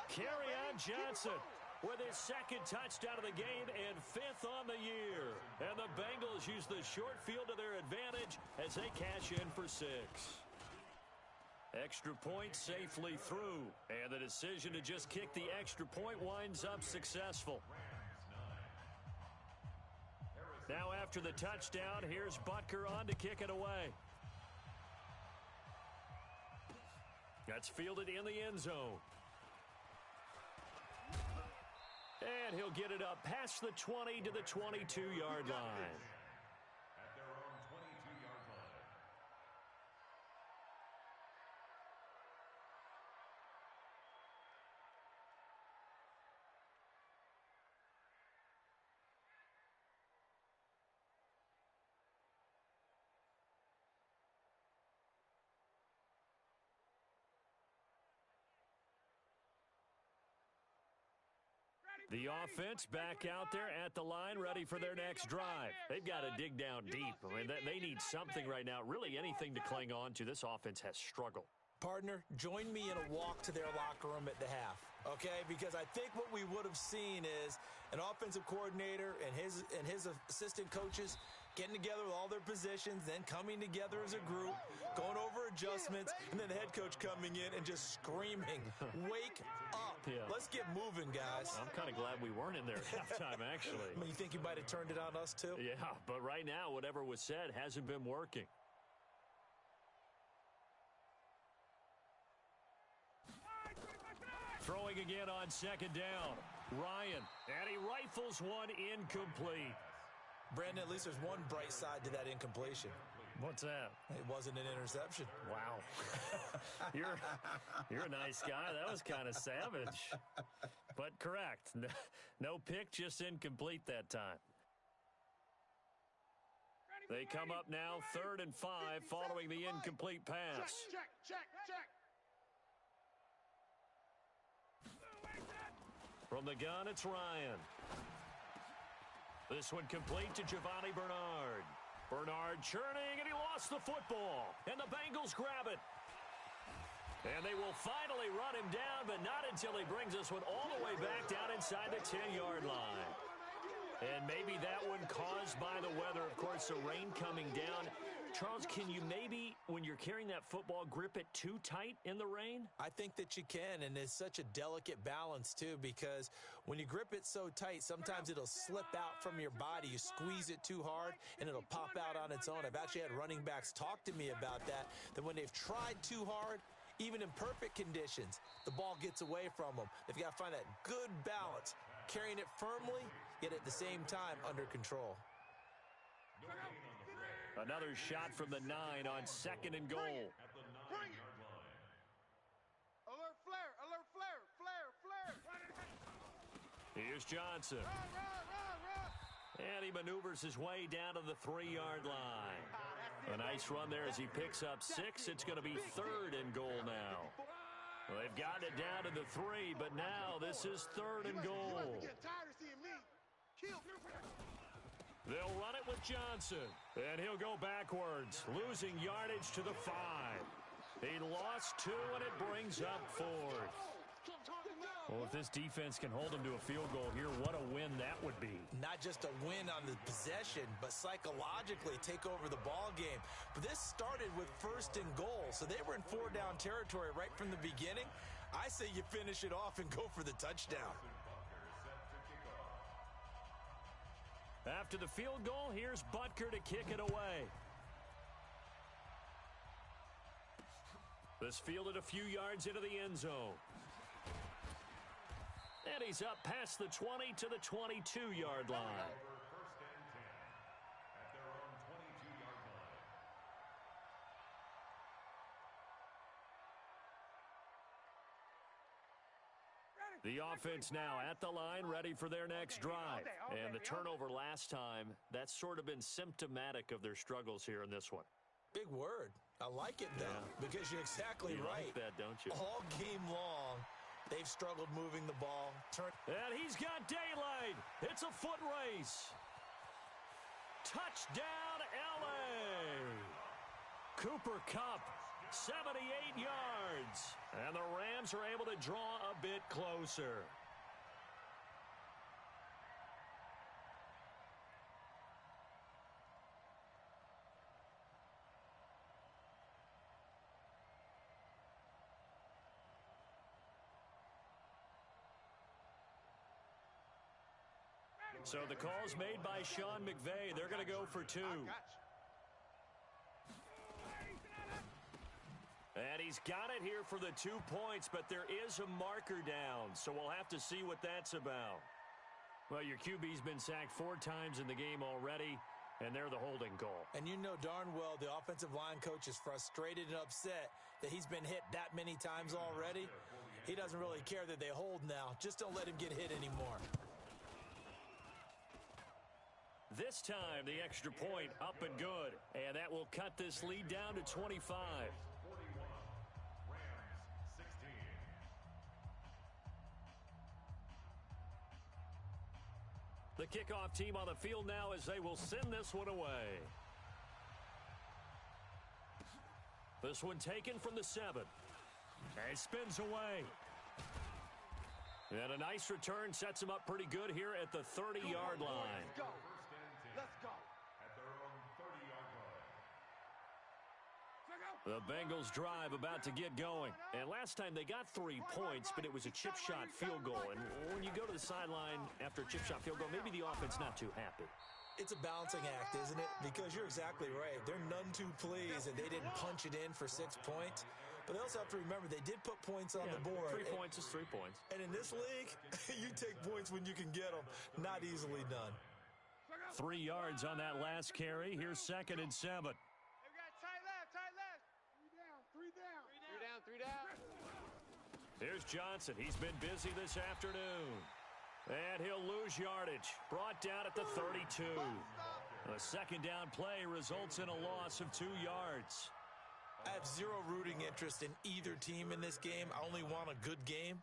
Kerryon Johnson with his 2nd touchdown of the game and 5th on the year. And the Bengals use the short field to their advantage as they cash in for 6. Extra point safely through. And the decision to just kick the extra point winds up successful. Now after the touchdown, here's Butker on to kick it away. That's fielded in the end zone. And he'll get it up past the 20 to the 22-yard line. At their own 22-yard line. The offense back out there at the line, ready for their next drive. They've got to dig down deep. I mean, they need something right now, really anything to cling on to. This offense has struggled. Partner, join me in a walk to their locker room at the half, okay? Because I think what we would have seen is an offensive coordinator and his assistant coaches getting together with all their positions, then coming together as a group, going over adjustments, and then the head coach coming in and just screaming, wake up. Yeah. Let's get moving, guys. I'm kind of glad we weren't in there at halftime, actually. I mean, you think you might have turned it on us, too? Yeah, but right now, whatever was said hasn't been working. Throwing again on 2nd down. Ryan, and he rifles one incomplete. Brandon, at least there's one bright side to that incompletion. What's that? It wasn't an interception. Wow. You're a nice guy. That was kind of savage. But correct. No pick, just incomplete that time. They come up now 3rd and 5 following the incomplete pass. Check, check, check. From the gun, it's Ryan. This one complete to Giovanni Bernard. Bernard churning, and he lost the football. And the Bengals grab it. And they will finally run him down, but not until he brings this one all the way back down inside the 10-yard line. And maybe that one caused by the weather. Of course, the rain coming down. Charles, can you maybe, when you're carrying that football, grip it too tight in the rain? I think that you can, and it's such a delicate balance, too, because when you grip it so tight, sometimes it'll slip out from your body. You squeeze it too hard, and it'll pop out on its own. I've actually had running backs talk to me about that when they've tried too hard, even in perfect conditions, the ball gets away from them. They've got to find that good balance, carrying it firmly, yet at the same time under control. Another shot from the 9 on 2nd and goal. Bring it. Alert flare, alert flare, flare, flare. Here's Johnson. Run. And he maneuvers his way down to the 3-yard line. A nice run there as he picks up 6. It's going to be 3rd and goal now. Well, they've gotten it down to the 3, but now this is 3rd and goal. They'll run it with Johnson, and he'll go backwards, losing yardage to the 5. He lost 2, and it brings up 4th. Well, if this defense can hold him to a field goal here, what a win that would be. Not just a win on the possession, but psychologically take over the ball game. But this started with 1st and goal, so they were in 4-down territory right from the beginning. I say you finish it off and go for the touchdown. After the field goal, here's Butker to kick it away. This fielded a few yards into the end zone. And he's up past the 20 to the 22-yard line. First and 10 at their own 22-yard line. The offense now at the line, ready for their next drive. And the turnover last time, that's sort of been symptomatic of their struggles here in this one. Big word. I like it, though, because you're exactly right. You like that, don't you? All game long, they've struggled moving the ball. And he's got daylight. It's a foot race. Touchdown, L.A. Cooper Kupp, 78 yards. And the Rams are able to draw a bit closer. So the call's made by Sean McVay. They're going to go for 2. And he's got it here for the 2 points, but there is a marker down, so we'll have to see what that's about. Well, your QB's been sacked 4 times in the game already, and they're the holding call. And you know darn well the offensive line coach is frustrated and upset that he's been hit that many times already. He doesn't really care that they hold now. Just don't let him get hit anymore. This time, the extra point up and good. And that will cut this lead down to 25. 41, Rams 16. The kickoff team on the field now as they will send this one away. This one taken from the 7. And spins away. And a nice return sets him up pretty good here at the 30-yard line. Let's go. At their own 30-yard line. The Bengals drive about to get going. And last time they got 3 points, but it was a chip shot field goal. And when you go to the sideline after a chip shot field goal, maybe the offense not too happy. It's a balancing act, isn't it? Because you're exactly right. They're none too pleased that they didn't punch it in for 6 points. But they also have to remember they did put points on the board. 3 points is 3 points. And in this league, you take points when you can get them. Not easily done. 3 yards on that last carry. Here's 2nd and 7. We got tight left. 3 down. 3 down. Here's Johnson. He's been busy this afternoon. And he'll lose yardage. Brought down at the 32. A 2nd down play results in a loss of 2 yards. I have zero rooting interest in either team in this game. I only want a good game.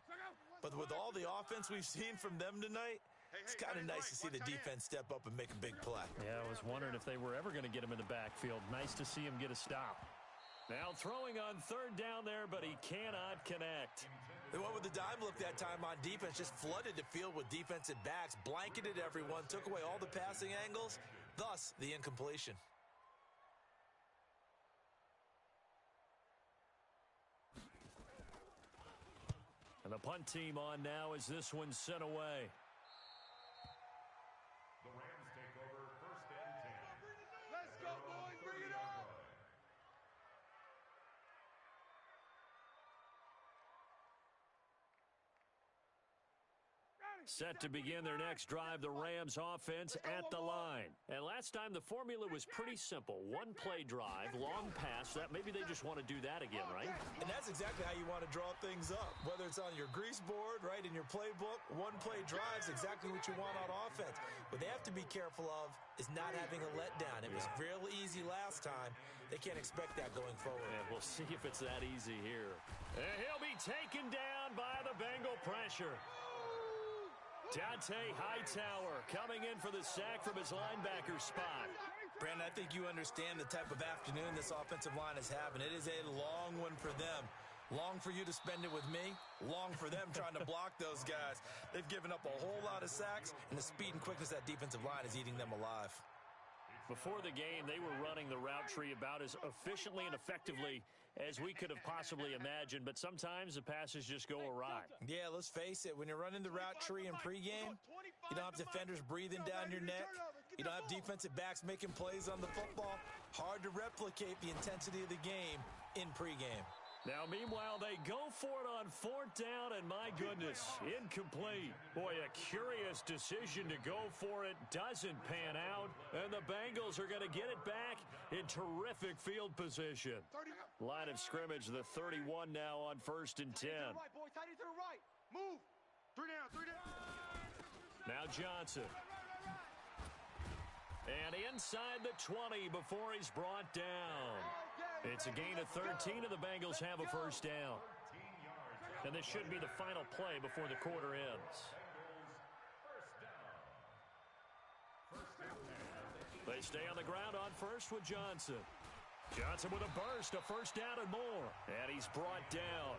But with all the offense we've seen from them tonight, It's kind of nice to see the defense step up and make a big play. Yeah, I was wondering if they were ever going to get him in the backfield. Nice to see him get a stop. Now throwing on third down there, but he cannot connect. They went with the dime look that time on defense, just flooded the field with defensive backs, blanketed everyone, took away all the passing angles, thus the incompletion. And the punt team on now as this one's sent away. The Rams take over 1st and 10. Let's go, boys. Bring it on. Set to begin their next drive, the Rams offense at the line. And last time the formula was pretty simple. One play drive, long pass. That maybe they just want to do that again, right? And that's exactly how you want to draw things up. Whether it's on your grease board, right, in your playbook, one play drive is exactly what you want on offense. What they have to be careful of is not having a letdown. It was real easy last time. They can't expect that going forward. And we'll see if it's that easy here. And he'll be taken down by the Bengal pressure. Dante Hightower coming in for the sack from his linebacker spot. Brandon, I think you understand the type of afternoon this offensive line is having. It is a long one for them. Long for you to spend it with me. Long for them trying to block those guys. They've given up a whole lot of sacks, and the speed and quickness of that defensive line is eating them alive. Before the game, they were running the route tree about as efficiently and effectively as we could have possibly imagined, but sometimes the passes just go awry. Yeah, let's face it. When you're running the route tree in pregame, you don't have defenders breathing down your neck. You don't have defensive backs making plays on the football. Hard to replicate the intensity of the game in pregame. Now, meanwhile, they go for it on 4th down, and my goodness, incomplete. Boy, a curious decision to go for it. Doesn't pan out, and the Bengals are going to get it back in terrific field position. Line of scrimmage, the 31 now on 1st and 10. To the right, boy. Tight end to the right. Move. 3 down, 3 down. Now Johnson. And inside the 20 before he's brought down. It's a gain of 13, and the Bengals have a 1st down. And this should be the final play before the quarter ends. They stay on the ground on first with Johnson. Johnson with a burst, a 1st down and more. And he's brought down.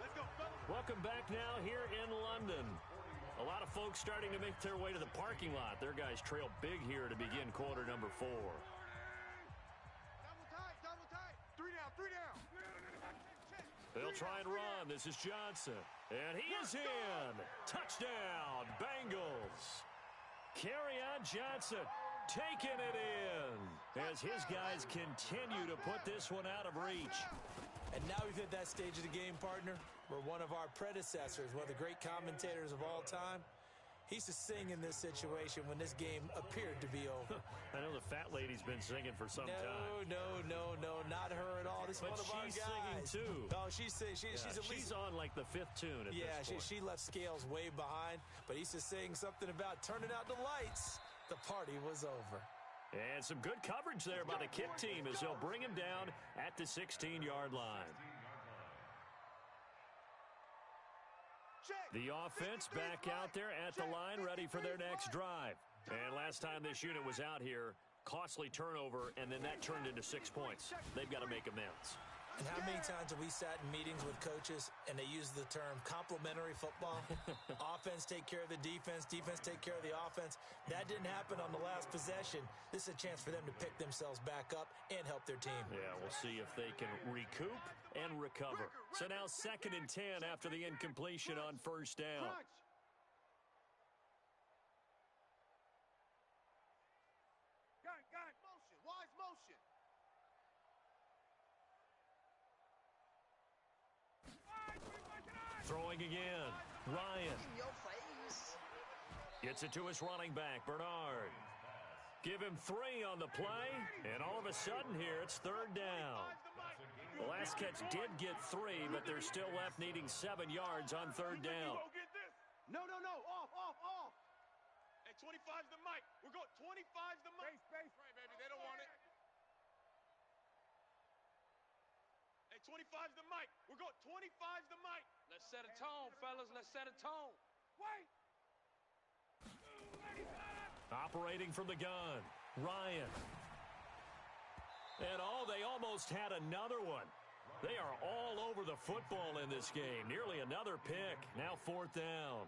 Welcome back now here in London. A lot of folks starting to make their way to the parking lot. Their guys trail big here to begin quarter number 4. Double tight. 3 down, 3 down. They'll try and run. This is Johnson. And he is in. Touchdown, Bengals. Kerryon Johnson taking it in as his guys continue to put this one out of reach. And now we've hit that stage of the game, partner, where one of our predecessors, one of the great commentators of all time, he used to sing in this situation when this game appeared to be over. I know the fat lady's been singing for some time. No, not her at all. This is one of our guys. She's singing too. Oh, she's at least... She's on like the 5th tune at this point. She left Scales way behind, but he used to sing something about turning out the lights. The party was over. And some good coverage there by the kick team as they'll bring him down at the 16-yard line. The offense back out there at the line, ready for their next drive. And last time this unit was out here, costly turnover, and then that turned into 6 points. They've got to make amends. And how many times have we sat in meetings with coaches and they use the term complementary football? Offense take care of the defense, defense take care of the offense. That didn't happen on the last possession. This is a chance for them to pick themselves back up and help their team. Yeah, we'll see if they can recoup and recover. So now 2nd and 10 after the incompletion on 1st down. Got it. Motion. Wise motion. Throwing again. Ryan. Gets it to his running back, Bernard. Give him 3 on the play, and all of a sudden here, it's 3rd down. The last catch did get 3, but they're still left needing 7 yards on 3rd down. No. Off. Hey, 25's the mic. We're going 25's the mic. Space. Right, baby. They don't want it. Hey, 25's the mic. We're going 25's the mic. Let's set a tone, fellas. Let's set a tone. Wait. Operating from the gun, Ryan. And they almost had another one. They are all over the football in this game. Nearly another pick. Now 4th down.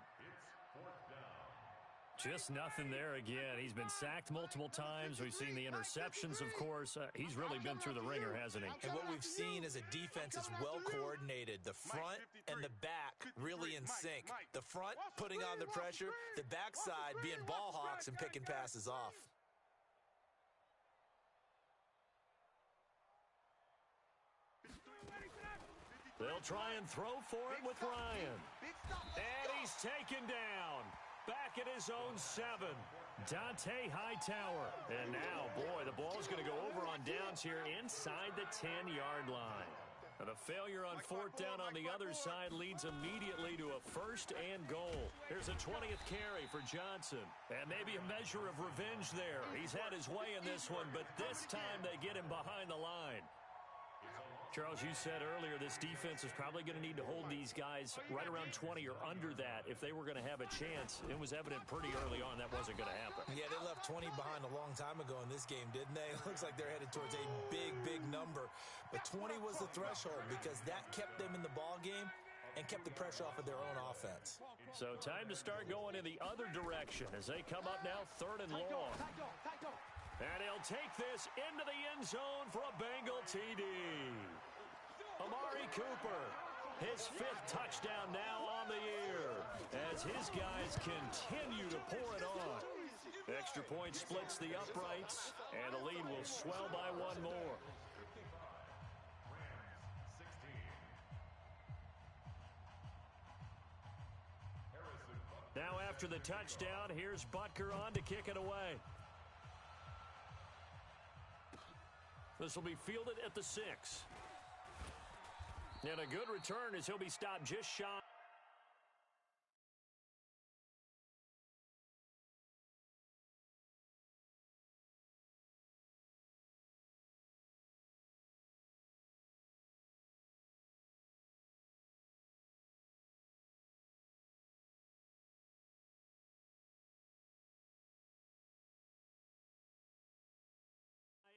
Just nothing there again. He's been sacked multiple times. We've seen the interceptions, of course. He's really been through the ringer, hasn't he? And what we've seen is a defense is well coordinated. The front and the back really in sync. The front putting on the pressure, the backside being ball hawks and picking passes off. They'll try and throw for it with Ryan. And he's taken down. Back at his own 7. Dante Hightower. And now, boy, the ball's going to go over on downs here inside the 10-yard line. And a failure on 4th down on the other side leads immediately to a 1st and goal. Here's a 20th carry for Johnson. And maybe a measure of revenge there. He's had his way in this one, but this time they get him behind the line. Charles, you said earlier this defense is probably going to need to hold these guys right around 20 or under that if they were going to have a chance. It was evident pretty early on that wasn't going to happen. Yeah, they left 20 behind a long time ago in this game, didn't they? It looks like they're headed towards a big, big number. But 20 was the threshold because that kept them in the ball game and kept the pressure off of their own offense. So time to start going in the other direction as they come up now 3rd and long. And he'll take this into the end zone for a Bengal TD. Amari Cooper, his 5th touchdown now on the year as his guys continue to pour it on. Extra point splits the uprights, and the lead will swell by 1 more. Now after the touchdown, here's Butker on to kick it away. This will be fielded at the 6. And a good return as he'll be stopped just shy.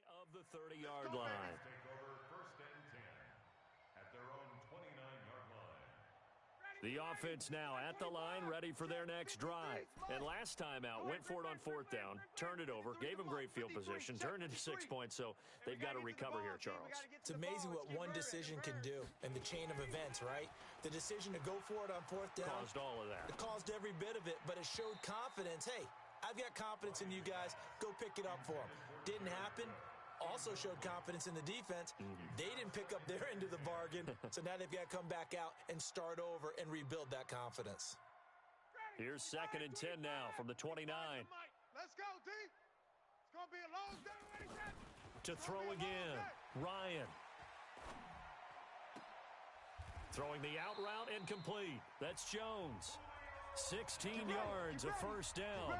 Of the 30-yard line. Take over 1st and 10 at their own 29-yard line. The offense now at the line, ready for their next drive. And last time out, went for it on 4th down, turned it over, gave them great field position, turned into 6 points, so they've got to recover here, Charles. It's amazing what one decision can do in the chain of events, right? The decision to go for it on 4th down. Caused all of that. It caused every bit of it, but it showed confidence. Hey, I've got confidence in you guys. Go pick it up for them. Didn't happen. Also showed confidence in the defense. They didn't pick up their end of the bargain, so now they've got to come back out and start over and rebuild that confidence. Here's 2nd and 10 now from the 29. Let's go, D. It's going to be a long day. To throw again, Ryan. Throwing the out route incomplete. That's Jones. 16 yards, a 1st down.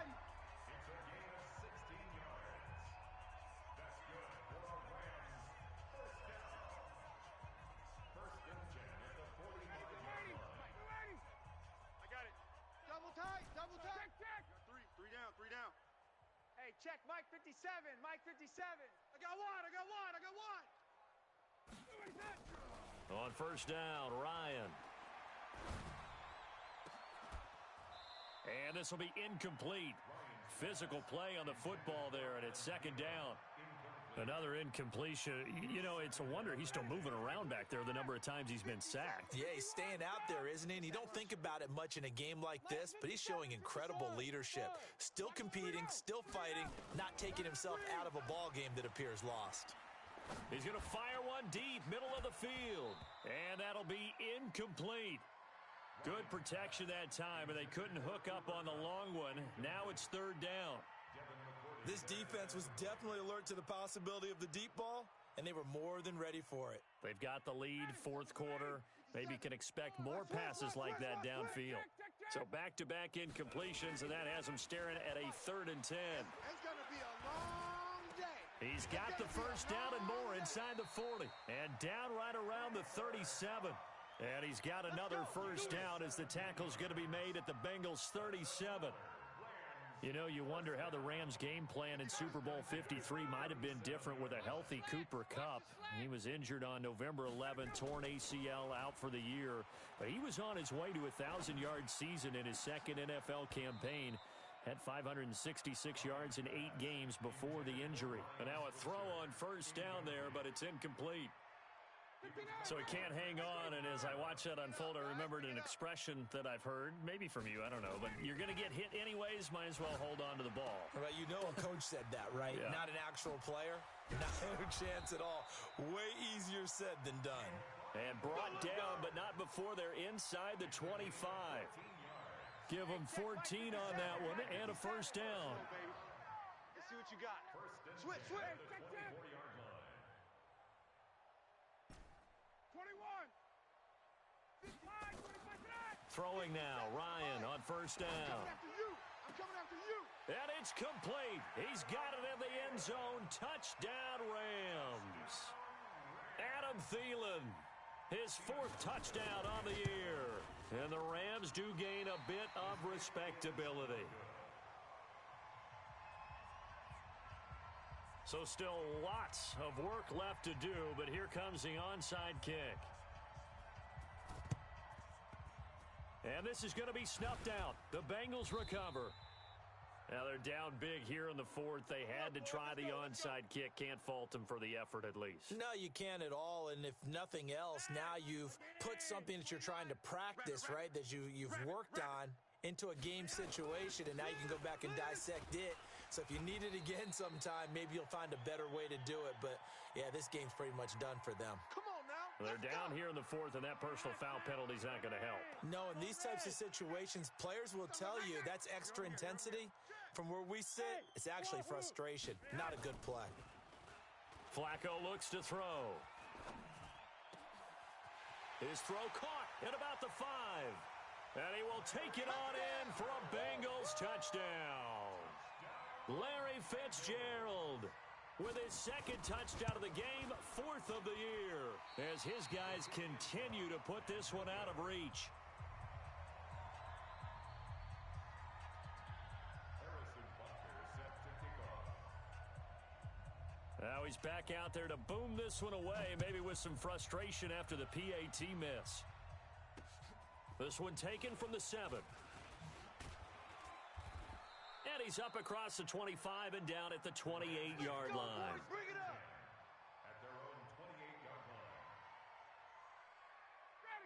Three down. Hey, check Mike 57. Mike 57. I got one. On 1st down, Ryan. And this will be incomplete. Physical play on the football there, and it's 2nd down. Another incompletion. You know, it's a wonder he's still moving around back there the number of times he's been sacked. Yeah, he's staying out there, isn't he? And you don't think about it much in a game like this, but he's showing incredible leadership. Still competing, still fighting, not taking himself out of a ball game that appears lost. He's going to fire one deep, middle of the field. And that'll be incomplete. Good protection that time, and they couldn't hook up on the long one. Now it's 3rd down. This defense was definitely alert to the possibility of the deep ball, and they were more than ready for it. They've got the lead, 4th quarter. Maybe can expect more passes like that downfield. So back-to-back incompletions, and that has them staring at a 3rd and 10. It's going to be a long day. He's got the 1st down and more inside the 40. And down right around the 37. And he's got another 1st down as the tackle's going to be made at the Bengals' 37. You know, you wonder how the Rams' game plan in Super Bowl 53 might have been different with a healthy Cooper Kupp. He was injured on November 11th, torn ACL, out for the year. But he was on his way to a 1,000-yard season in his second NFL campaign. Had 566 yards in 8 games before the injury. And now a throw on first down there, but it's incomplete. So he can't hang on, and as I watch that unfold, I remembered an expression that I've heard, maybe from you, I don't know, but you're going to get hit anyways, might as well hold on to the ball. Right, you know a coach said that, right? Yeah. Not an actual player, not a chance at all. Way easier said than done. And brought down, but not before they're inside the 25. Give them 14 on that one, and a first down. Let's see what you got. Switch. 21. Throwing now, Ryan on first down. I'm coming after you. And it's complete. He's got it in the end zone. Touchdown, Rams. Adam Thielen, his 4th touchdown on the year. And the Rams do gain a bit of respectability. So still lots of work left to do, but here comes the onside kick. And this is going to be snuffed out. The Bengals recover. Now they're down big here in the 4th. They had to try the onside kick. Can't fault them for the effort at least. No, you can't at all. And if nothing else, now you've put something that you're trying to practice, right, that you've worked on into a game situation, and now you can go back and dissect it. So if you need it again sometime, maybe you'll find a better way to do it. But, yeah, this game's pretty much done for them. Come on now. They're down here in the 4th, and that personal foul penalty's not going to help. No, in these types of situations, players will tell you that's extra intensity. From where we sit, it's actually frustration. Not a good play. Flacco looks to throw. His throw caught at about the 5. And he will take it on in for a Bengals touchdown. Larry Fitzgerald with his 2nd touchdown of the game, 4th of the year, as his guys continue to put this one out of reach. Now he's back out there to boom this one away, maybe with some frustration after the PAT miss. This one taken from the 7. And he's up across the 25 and down at the 28-yard line. Bring it up. At their own 28-yard line.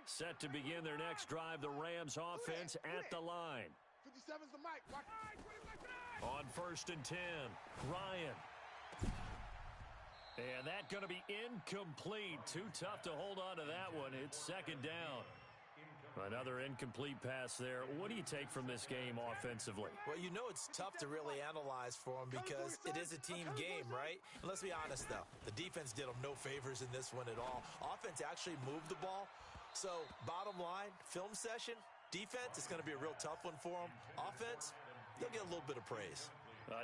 Set to begin their next drive, the Rams offense at the line. 57's the mic. Watch. On 1st and 10, Ryan. And that's going to be incomplete. Too tough to hold on to that one. It's 2nd down. Another incomplete pass there. What do you take from this game offensively? Well, you know it's tough to really analyze for them because it is a team game, right? And let's be honest, though. The defense did them no favors in this one at all. Offense actually moved the ball. So, bottom line, film session, defense, it's going to be a real tough one for them. Offense, they'll get a little bit of praise.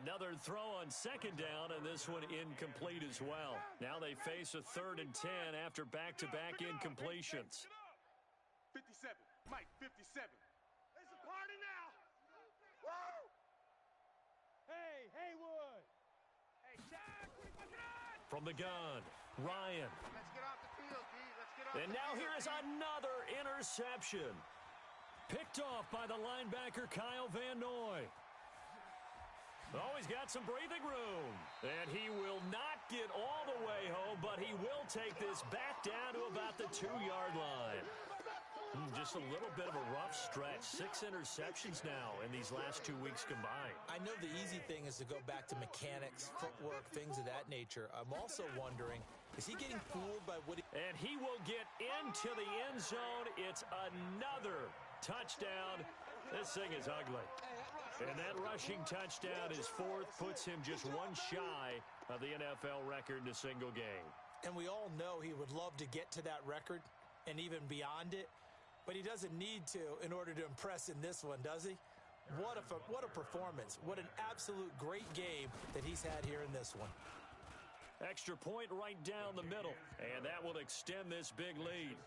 Another throw on 2nd down, and this one incomplete as well. Now they face a 3rd and 10 after back-to-back incompletions. 57. Mike, 57. It's a party now. Woo! Hey, Haywood. Hey, Jack. From the gun, Ryan. Let's get off the field, D. Let's get off And now here is another interception. Picked off by the linebacker, Kyle Van Noy. Oh, he's got some breathing room. And he will not get all the way home, but he will take this back down to about the 2-yard line. Just a little bit of a rough stretch. 6 interceptions now in these last 2 weeks combined. I know the easy thing is to go back to mechanics, footwork, things of that nature. I'm also wondering, is he getting fooled by what he... And he will get into the end zone. It's another touchdown. This thing is ugly. And that rushing touchdown, his 4th, puts him just one shy of the NFL record in a single game. And we all know he would love to get to that record and even beyond it, but he doesn't need to in order to impress in this one, does he? What a performance. What an absolute great game that he's had here in this one. Extra point right down the middle, and that will extend this big lead.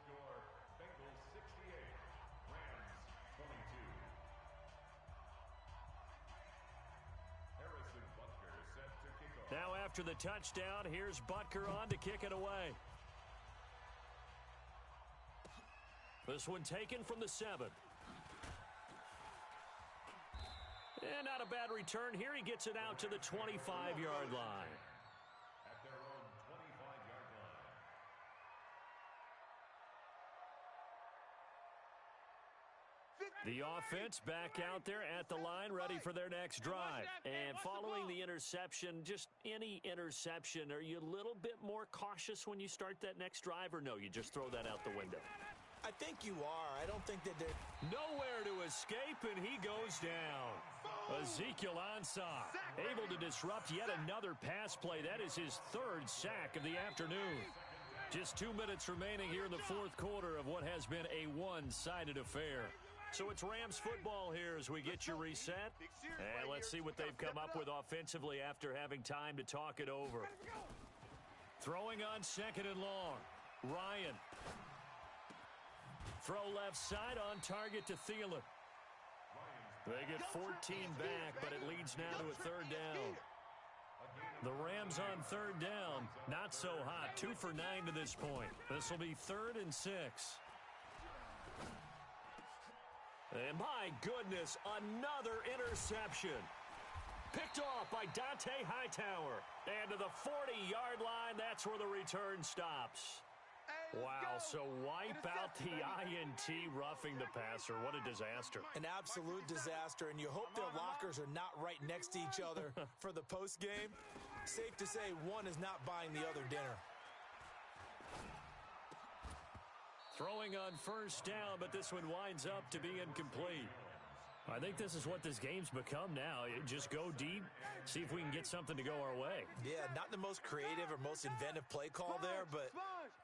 Bengals 68, Rams 22. Now after the touchdown, here's Butker on to kick it away. This one taken from the 7. And not a bad return here. He gets it out to the 25-yard line. At their own 25-yard line. The offense back out there at the line, ready for their next drive. And following the interception, just any interception, are you a little bit more cautious when you start that next drive, or no, you just throw that out the window? I think you are. I don't think that they're... Nowhere to escape, and he goes down. Ezekiel Ansah able to disrupt yet another pass play. That is his 3rd sack of the afternoon. Just 2 minutes remaining here in the 4th quarter of what has been a one-sided affair. So it's Rams football here as we get you reset. And let's see what they've come up with offensively after having time to talk it over. Throwing on 2nd and long. Ryan. Throw left side on target to Thielen. They get 14 back, but it leads now to a 3rd down. The Rams on 3rd down, not so hot. 2 for 9 to this point. This will be 3rd and 6. And my goodness, another interception. Picked off by Dante Hightower. And to the 40-yard line, that's where the return stops. Wow, so wipe out the INT roughing the passer. What a disaster. An absolute disaster, and you hope their lockers are not right next to each other for the postgame. Safe to say one is not buying the other dinner. Throwing on 1st down, but this one winds up to be incomplete. I think this is what this game's become now. Just go deep, see if we can get something to go our way. Yeah, not the most creative or most inventive play call there, but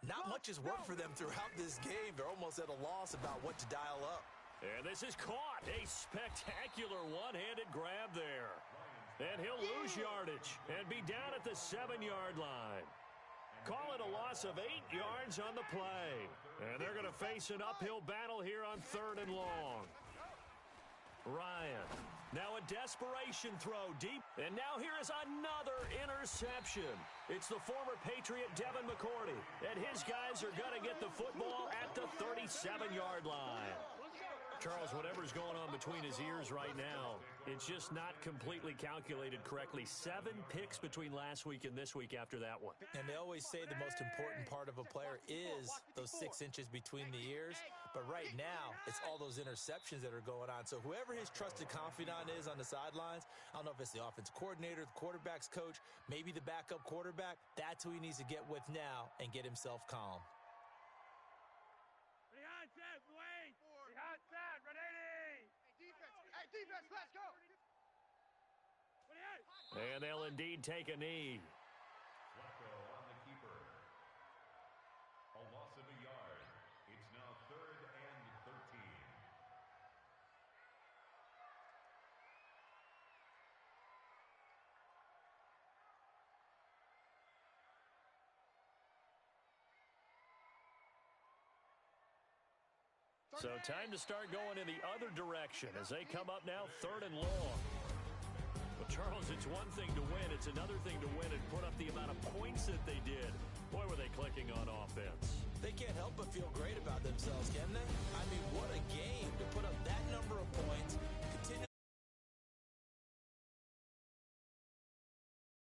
not much has worked for them throughout this game. They're almost at a loss about what to dial up. And this is caught. A spectacular one-handed grab there. And he'll lose yardage and be down at the 7-yard line. Call it a loss of 8 yards on the play. And they're going to face an uphill battle here on 3rd and long. Ryan. Now a desperation throw deep. And now here is another interception. It's the former Patriot Devin McCourty. And his guys are going to get the football at the 37-yard line. Charles, whatever's going on between his ears right now, it's just not completely calculated correctly. 7 picks between last week and this week after that one. And they always say the most important part of a player is those 6 inches between the ears. But right now, it's all those interceptions that are going on. So whoever his trusted confidant is on the sidelines, I don't know if it's the offensive coordinator, the quarterback's coach, maybe the backup quarterback, that's who he needs to get with now and get himself calm. Defense, let's go. And they'll indeed take a knee. Flacco on the keeper. A loss of a yard. It's now 3rd and 13. So time to start going in the other direction as they come up now 3rd and long. Well, Charles, it's one thing to win. It's another thing to win and put up the amount of points that they did. Boy, were they clicking on offense. They can't help but feel great about themselves, can they?